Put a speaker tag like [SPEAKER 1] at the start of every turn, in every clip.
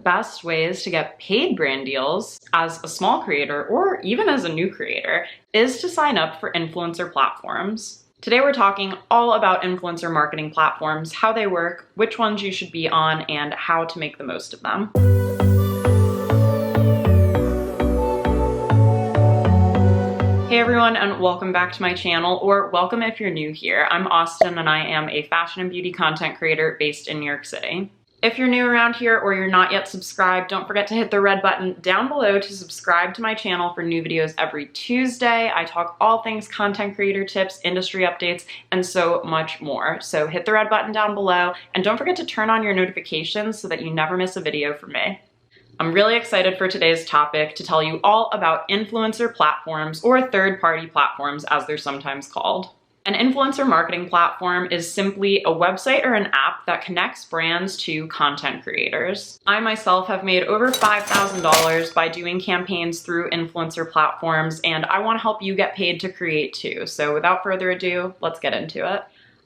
[SPEAKER 1] best ways to get paid brand deals as a small creator or even as a new creator is to sign up for influencer platforms. Today we're talking all about influencer marketing platforms, how they work, which ones you should be on, and how to make the most of them. Hey everyone, and welcome back to my channel, or welcome if you're new here. I'm Austen and I am a fashion and beauty content creator based in New York City. If you're new around here or you're not yet subscribed, don't forget to hit the red button down below to subscribe to my channel for new videos every Tuesday. I talk all things content creator tips, industry updates, and so much more. So hit the red button down below and don't forget to turn on your notifications so that you never miss a video from me. I'm really excited for today's topic to tell you all about influencer platforms, or third-party platforms as they're sometimes called. An influencer marketing platform is simply a website or an app that connects brands to content creators. I myself have made over $5,000 by doing campaigns through influencer platforms, and I want to help you get paid to create too. So without further ado, let's get into it.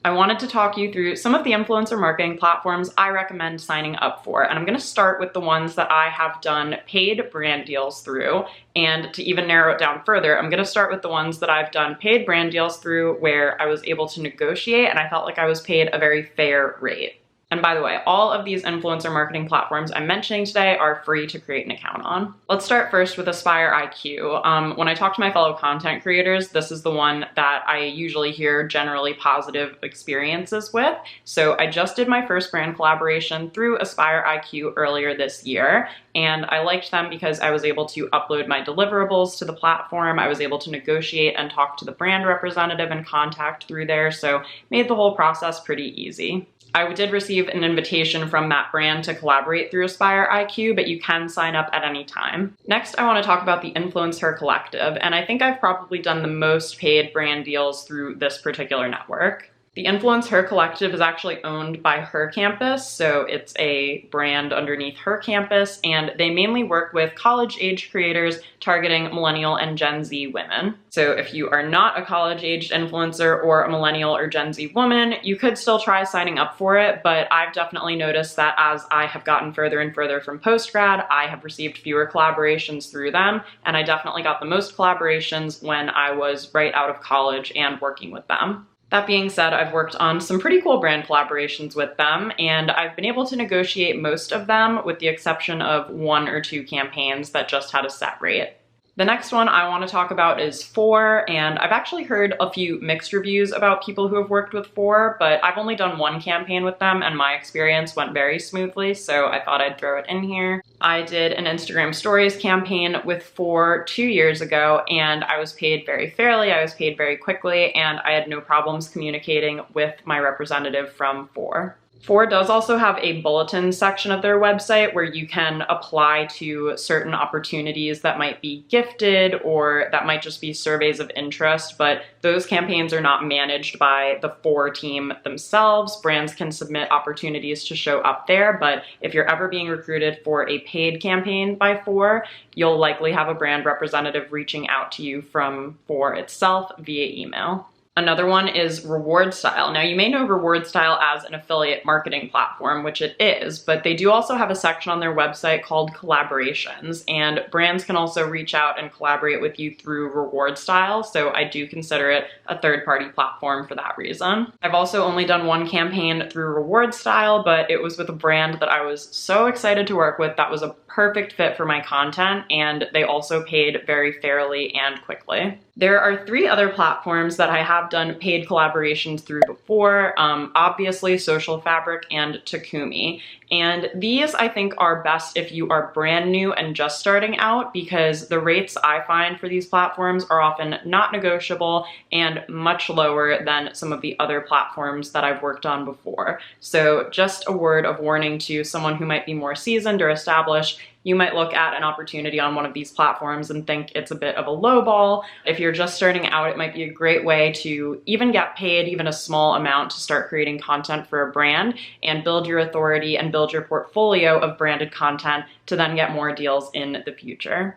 [SPEAKER 1] I wanted to talk you through some of the influencer marketing platforms I recommend signing up for, and I'm going to start with the ones that I have done paid brand deals through. And to even narrow it down further, I'm going to start with the ones that I've done paid brand deals through where I was able to negotiate and I felt like I was paid a very fair rate. And by the way, all of these influencer marketing platforms I'm mentioning today are free to create an account on. Let's start first with Aspire IQ. When I talk to my fellow content creators, this is the one that I usually hear generally positive experiences with. So I just did my first brand collaboration through Aspire IQ earlier this year, and I liked them because I was able to upload my deliverables to the platform. I was able to negotiate and talk to the brand representative and contact through there, so made the whole process pretty easy. I did receive an invitation from that brand to collaborate through Aspire IQ, but you can sign up at any time. Next, I want to talk about the Influence Her Collective, and I think I've probably done the most paid brand deals through this particular network. The Influence Her Collective is actually owned by Her Campus, so it's a brand underneath Her Campus, and they mainly work with college-age creators targeting millennial and Gen Z women. So if you are not a college-aged influencer or a millennial or Gen Z woman, you could still try signing up for it, but I've definitely noticed that as I have gotten further and further from post-grad, I have received fewer collaborations through them, and I definitely got the most collaborations when I was right out of college and working with them. That being said, I've worked on some pretty cool brand collaborations with them, and I've been able to negotiate most of them with the exception of 1 or 2 campaigns that just had a set rate. The next one I want to talk about is For, and I've actually heard a few mixed reviews about people who have worked with For, but I've only done 1 campaign with them and my experience went very smoothly, so I thought I'd throw it in here. I did an Instagram Stories campaign with For 2 years ago, and I was paid very fairly, I was paid very quickly, and I had no problems communicating with my representative from For. For does also have a bulletin section of their website where you can apply to certain opportunities that might be gifted or that might just be surveys of interest, but those campaigns are not managed by the For team themselves. Brands can submit opportunities to show up there, but if you're ever being recruited for a paid campaign by For, you'll likely have a brand representative reaching out to you from For itself via email. Another one is Reward Style. Now, you may know Reward Style as an affiliate marketing platform, which it is, but they do also have a section on their website called Collaborations, and brands can also reach out and collaborate with you through Reward Style, so I do consider it a third-party platform for that reason. I've also only done 1 campaign through Reward Style, but it was with a brand that I was so excited to work with that was a perfect fit for my content, and they also paid very fairly and quickly. There are 3 other platforms that I have done paid collaborations through before, obviously Social Fabric and Takumi. And these I think are best if you are brand new and just starting out, because the rates I find for these platforms are often not negotiable and much lower than some of the other platforms that I've worked on before. So just a word of warning to someone who might be more seasoned or established. You might look at an opportunity on one of these platforms and think it's a bit of a low ball. If you're just starting out, it might be a great way to even get paid even a small amount to start creating content for a brand and build your authority and build your portfolio of branded content to then get more deals in the future.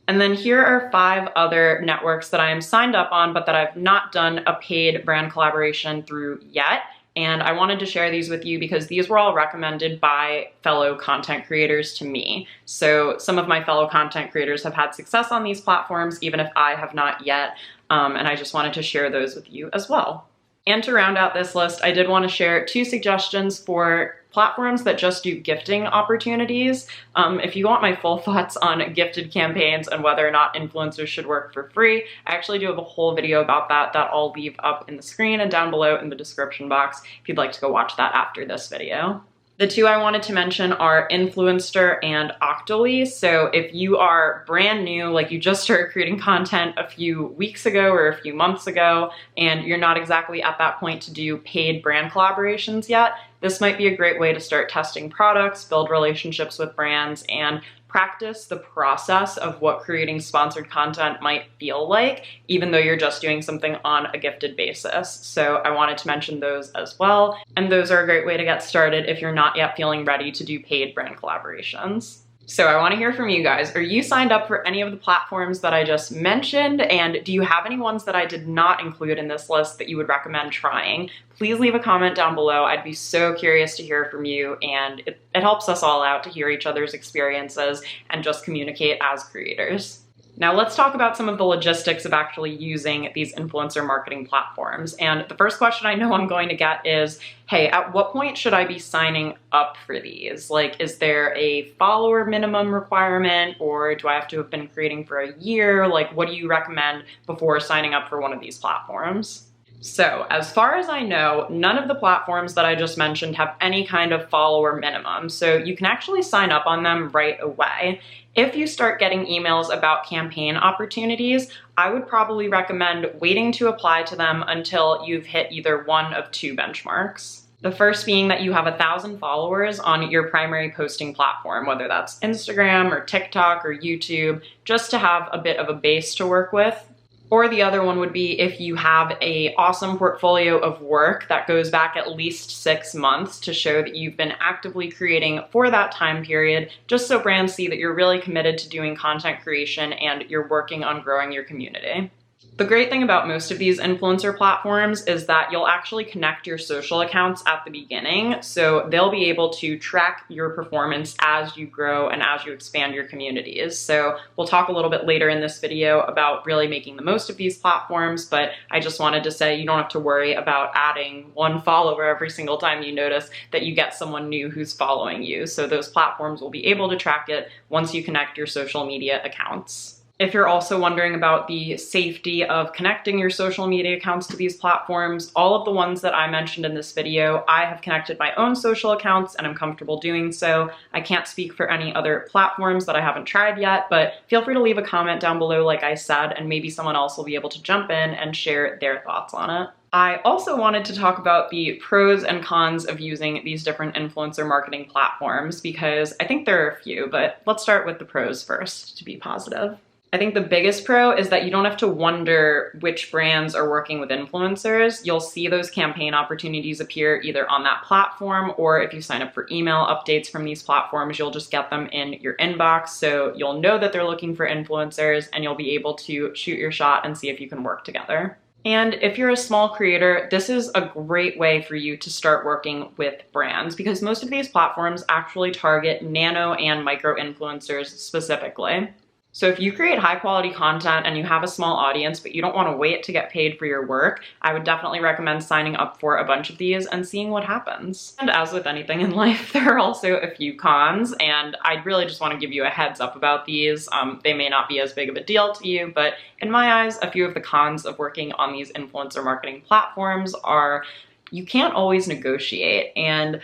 [SPEAKER 1] And then here are 5 other networks that I am signed up on but that I've not done a paid brand collaboration through yet. And I wanted to share these with you because these were all recommended by fellow content creators to me. So some of my fellow content creators have had success on these platforms, even if I have not yet. And I just wanted to share those with you as well. And to round out this list, I did want to share 2 suggestions for platforms that just do gifting opportunities. If you want my full thoughts on gifted campaigns and whether or not influencers should work for free, I actually do have a whole video about that I'll leave up in the screen and down below in the description box if you'd like to go watch that after this video. The 2 I wanted to mention are Influenster and Octoly. So if you are brand new, like you just started creating content a few weeks ago or a few months ago, and you're not exactly at that point to do paid brand collaborations yet, this might be a great way to start testing products, build relationships with brands, and practice the process of what creating sponsored content might feel like, even though you're just doing something on a gifted basis. So I wanted to mention those as well. And those are a great way to get started if you're not yet feeling ready to do paid brand collaborations. So I want to hear from you guys. Are you signed up for any of the platforms that I just mentioned? And do you have any ones that I did not include in this list that you would recommend trying? Please leave a comment down below. I'd be so curious to hear from you, and it helps us all out to hear each other's experiences and just communicate as creators. Now let's talk about some of the logistics of actually using these influencer marketing platforms. And the first question I know I'm going to get is, hey, at what point should I be signing up for these? Like, is there a follower minimum requirement, or do I have to have been creating for a year? Like, what do you recommend before signing up for one of these platforms? So as far as I know, none of the platforms that I just mentioned have any kind of follower minimum. So you can actually sign up on them right away. If you start getting emails about campaign opportunities, I would probably recommend waiting to apply to them until you've hit either one of 2 benchmarks. The first being that you have 1,000 followers on your primary posting platform, whether that's Instagram or TikTok or YouTube, just to have a bit of a base to work with. Or the other one would be if you have an awesome portfolio of work that goes back at least 6 months to show that you've been actively creating for that time period, just so brands see that you're really committed to doing content creation and you're working on growing your community. The great thing about most of these influencer platforms is that you'll actually connect your social accounts at the beginning, so they'll be able to track your performance as you grow and as you expand your communities. So we'll talk a little bit later in this video about really making the most of these platforms, but I just wanted to say you don't have to worry about adding 1 follower every single time you notice that you get someone new who's following you. So those platforms will be able to track it once you connect your social media accounts. If you're also wondering about the safety of connecting your social media accounts to these platforms, all of the ones that I mentioned in this video, I have connected my own social accounts and I'm comfortable doing so. I can't speak for any other platforms that I haven't tried yet, but feel free to leave a comment down below like I said, and maybe someone else will be able to jump in and share their thoughts on it. I also wanted to talk about the pros and cons of using these different influencer marketing platforms because I think there are a few, but let's start with the pros first to be positive. I think the biggest pro is that you don't have to wonder which brands are working with influencers. You'll see those campaign opportunities appear either on that platform, or if you sign up for email updates from these platforms, you'll just get them in your inbox. So you'll know that they're looking for influencers and you'll be able to shoot your shot and see if you can work together. And if you're a small creator, this is a great way for you to start working with brands because most of these platforms actually target nano and micro influencers specifically. So if you create high quality content and you have a small audience, but you don't want to wait to get paid for your work, I would definitely recommend signing up for a bunch of these and seeing what happens. And as with anything in life, there are also a few cons, and I'd really just want to give you a heads up about these. They may not be as big of a deal to you, but in my eyes, a few of the cons of working on these influencer marketing platforms are you can't always negotiate. And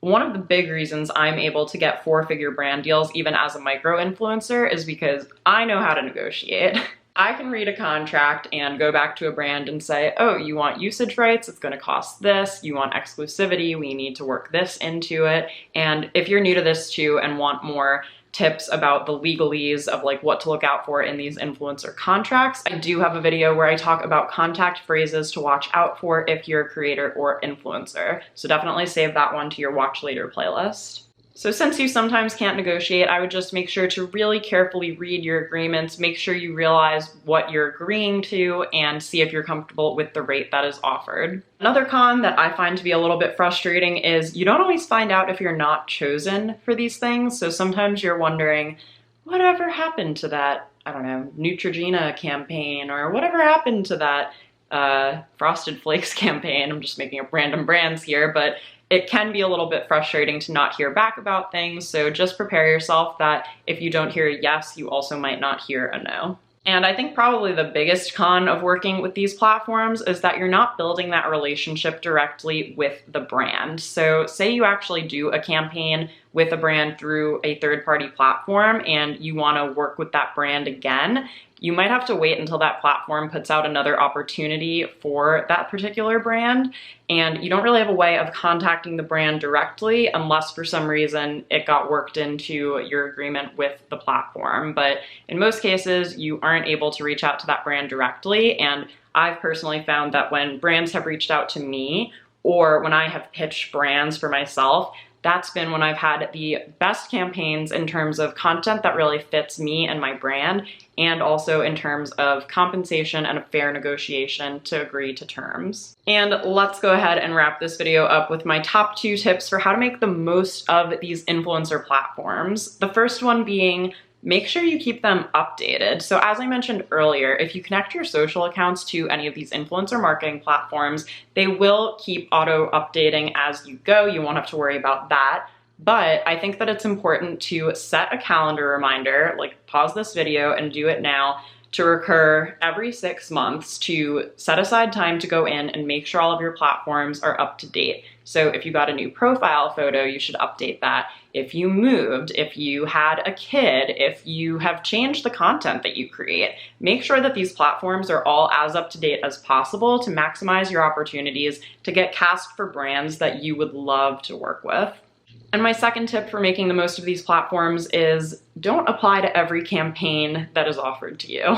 [SPEAKER 1] one of the big reasons I'm able to get 4-figure brand deals even as a micro influencer is because I know how to negotiate. I can read a contract and go back to a brand and say, oh, you want usage rights? It's going to cost this. You want exclusivity? We need to work this into it. And if you're new to this too and want more tips about the legalese of like what to look out for in these influencer contracts, I do have a video where I talk about contact phrases to watch out for if you're a creator or influencer. So definitely save that one to your watch later playlist. So since you sometimes can't negotiate, I would just make sure to really carefully read your agreements, make sure you realize what you're agreeing to, and see if you're comfortable with the rate that is offered. Another con that I find to be a little bit frustrating is you don't always find out if you're not chosen for these things. So sometimes you're wondering, whatever happened to that, I don't know, Neutrogena campaign, or whatever happened to that Frosted Flakes campaign. I'm just making up random brands here, but it can be a little bit frustrating to not hear back about things, so just prepare yourself that if you don't hear a yes, you also might not hear a no. And I think probably the biggest con of working with these platforms is that you're not building that relationship directly with the brand. So say you actually do a campaign with a brand through a third-party platform and you want to work with that brand again, you might have to wait until that platform puts out another opportunity for that particular brand, and you don't really have a way of contacting the brand directly unless for some reason it got worked into your agreement with the platform. But in most cases, you aren't able to reach out to that brand directly, and I've personally found that when brands have reached out to me or when I have pitched brands for myself, that's been when I've had the best campaigns in terms of content that really fits me and my brand, and also in terms of compensation and a fair negotiation to agree to terms. And let's go ahead and wrap this video up with my top 2 tips for how to make the most of these influencer platforms. The first one being, make sure you keep them updated. So as I mentioned earlier, if you connect your social accounts to any of these influencer marketing platforms, they will keep auto updating as you go. You won't have to worry about that. But I think that it's important to set a calendar reminder, like pause this video and do it now, to recur every 6 months to set aside time to go in and make sure all of your platforms are up to date. So if you got a new profile photo, you should update that. If you moved, if you had a kid, if you have changed the content that you create, make sure that these platforms are all as up to date as possible to maximize your opportunities to get cast for brands that you would love to work with. And my second tip for making the most of these platforms is don't apply to every campaign that is offered to you.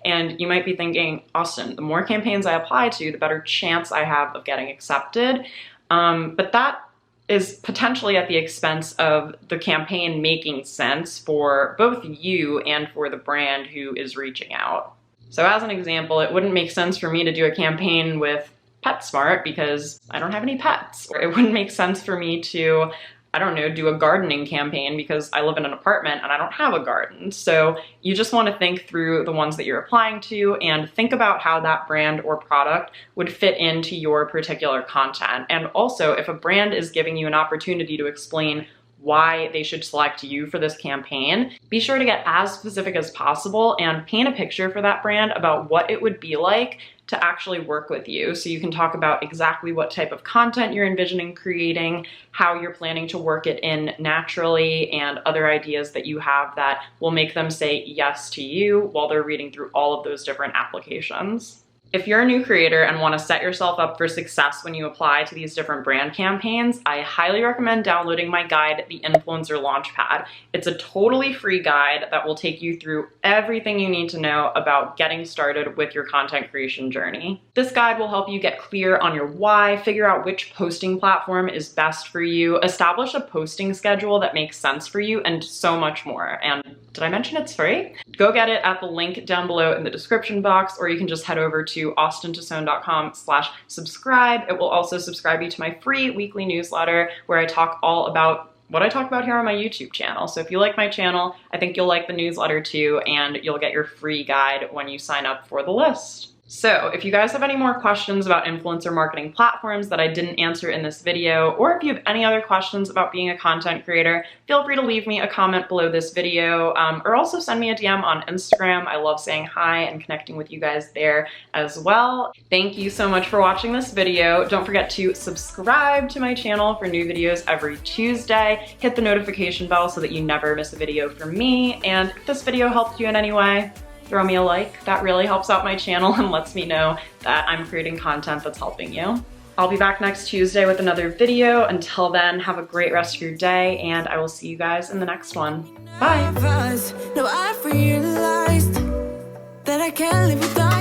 [SPEAKER 1] And you might be thinking, Austen, the more campaigns I apply to, the better chance I have of getting accepted. But that is potentially at the expense of the campaign making sense for both you and for the brand who is reaching out. So as an example, it wouldn't make sense for me to do a campaign with PetSmart because I don't have any pets. Or it wouldn't make sense for me to, I don't know, do a gardening campaign because I live in an apartment and I don't have a garden. So you just want to think through the ones that you're applying to and think about how that brand or product would fit into your particular content. And also, if a brand is giving you an opportunity to explain why they should select you for this campaign, be sure to get as specific as possible and paint a picture for that brand about what it would be like to actually work with you. So you can talk about exactly what type of content you're envisioning creating, how you're planning to work it in naturally, and other ideas that you have that will make them say yes to you while they're reading through all of those different applications. If you're a new creator and want to set yourself up for success when you apply to these different brand campaigns, I highly recommend downloading my guide, The Influencer Launchpad. It's a totally free guide that will take you through everything you need to know about getting started with your content creation journey. This guide will help you get clear on your why, figure out which posting platform is best for you, establish a posting schedule that makes sense for you, and so much more. And did I mention it's free? Go get it at the link down below in the description box, or you can just head over to austentosone.com/subscribe. It will also subscribe you to my free weekly newsletter where I talk all about what I talk about here on my YouTube channel. So if you like my channel, I think you'll like the newsletter too, and you'll get your free guide when you sign up for the list. So if you guys have any more questions about influencer marketing platforms that I didn't answer in this video, or if you have any other questions about being a content creator, feel free to leave me a comment below this video, or also send me a DM on Instagram. I love saying hi and connecting with you guys there as well. Thank you so much for watching this video. Don't forget to subscribe to my channel for new videos every Tuesday. Hit the notification bell so that you never miss a video from me. And if this video helped you in any way, throw me a like. That really helps out my channel and lets me know that I'm creating content that's helping you. I'll be back next Tuesday with another video. Until then, have a great rest of your day, and I will see you guys in the next one. Bye!
[SPEAKER 2] No, I realized that I can't live without